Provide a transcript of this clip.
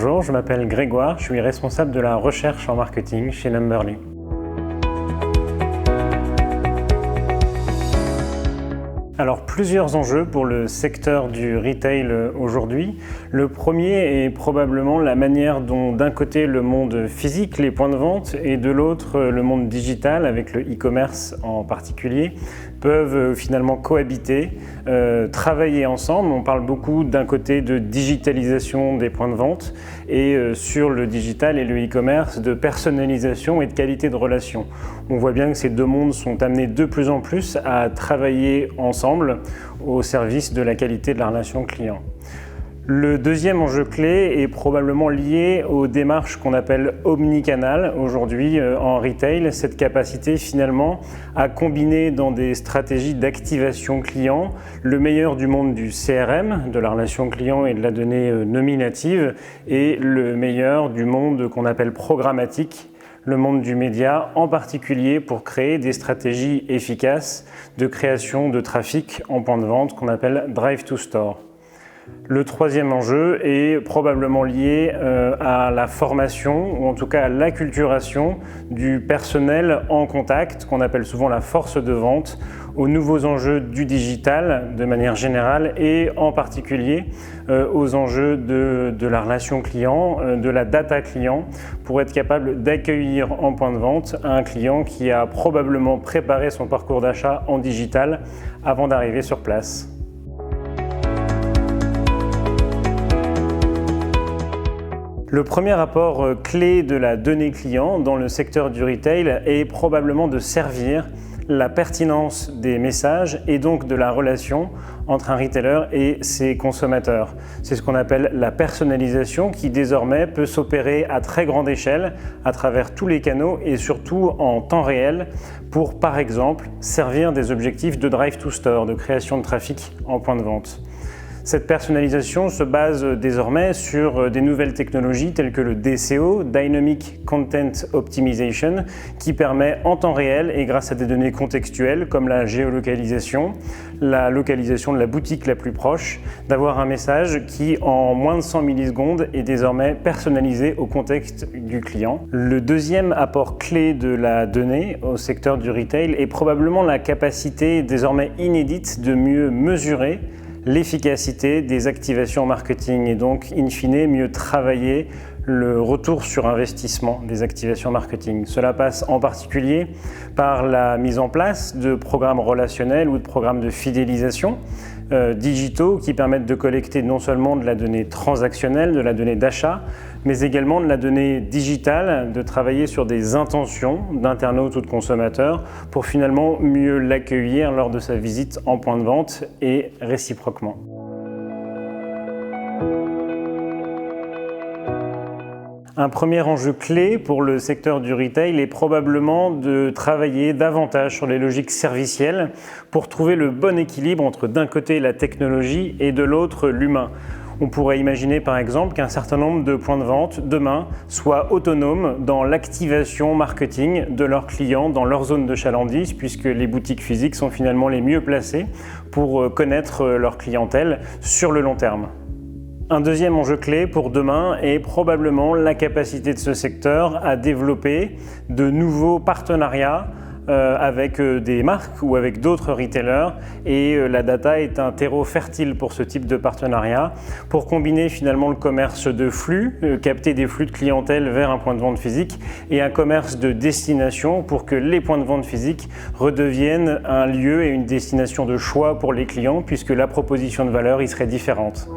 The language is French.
Bonjour, je m'appelle Grégoire, je suis responsable de la recherche en marketing chez Numberly. Alors, plusieurs enjeux pour le secteur du retail aujourd'hui. Le premier est probablement la manière dont d'un côté le monde physique, les points de vente, et de l'autre le monde digital, avec le e-commerce en particulier, peuvent finalement cohabiter, travailler ensemble. On parle beaucoup d'un côté de digitalisation des points de vente et sur le digital et le e-commerce de personnalisation et de qualité de relation. On voit bien que ces deux mondes sont amenés de plus en plus à travailler ensemble au service de la qualité de la relation client. Le deuxième enjeu clé est probablement lié aux démarches qu'on appelle omnicanal aujourd'hui en retail, cette capacité finalement à combiner dans des stratégies d'activation client le meilleur du monde du CRM, de la relation client et de la donnée nominative, et le meilleur du monde qu'on appelle programmatique, le monde du média, en particulier pour créer des stratégies efficaces de création de trafic en point de vente qu'on appelle Drive to Store. Le troisième enjeu est probablement lié à la formation, ou en tout cas à l'acculturation du personnel en contact, qu'on appelle souvent la force de vente, aux nouveaux enjeux du digital de manière générale et en particulier aux enjeux de la relation client, de la data client, pour être capable d'accueillir en point de vente un client qui a probablement préparé son parcours d'achat en digital avant d'arriver sur place. Le premier apport clé de la donnée client dans le secteur du retail est probablement de servir la pertinence des messages et donc de la relation entre un retailer et ses consommateurs. C'est ce qu'on appelle la personnalisation qui désormais peut s'opérer à très grande échelle à travers tous les canaux et surtout en temps réel pour par exemple servir des objectifs de drive to store, de création de trafic en point de vente. Cette personnalisation se base désormais sur des nouvelles technologies telles que le DCO, Dynamic Content Optimization, qui permet en temps réel et grâce à des données contextuelles comme la géolocalisation, la localisation de la boutique la plus proche, d'avoir un message qui en moins de 100 millisecondes est désormais personnalisé au contexte du client. Le deuxième apport clé de la donnée au secteur du retail est probablement la capacité désormais inédite de mieux mesurer l'efficacité des activations marketing et donc, in fine, mieux travailler le retour sur investissement des activations marketing. Cela passe en particulier par la mise en place de programmes relationnels ou de programmes de fidélisation digitaux qui permettent de collecter non seulement de la donnée transactionnelle, de la donnée d'achat, mais également de la donnée digitale, de travailler sur des intentions d'internautes ou de consommateurs pour finalement mieux l'accueillir lors de sa visite en point de vente et réciproquement. Un premier enjeu clé pour le secteur du retail est probablement de travailler davantage sur les logiques servicielles pour trouver le bon équilibre entre d'un côté la technologie et de l'autre l'humain. On pourrait imaginer par exemple qu'un certain nombre de points de vente demain soient autonomes dans l'activation marketing de leurs clients dans leur zone de chalandise puisque les boutiques physiques sont finalement les mieux placées pour connaître leur clientèle sur le long terme. Un deuxième enjeu clé pour demain est probablement la capacité de ce secteur à développer de nouveaux partenariats avec des marques ou avec d'autres retailers et la data est un terreau fertile pour ce type de partenariat pour combiner finalement le commerce de flux, capter des flux de clientèle vers un point de vente physique et un commerce de destination pour que les points de vente physiques redeviennent un lieu et une destination de choix pour les clients puisque la proposition de valeur y serait différente.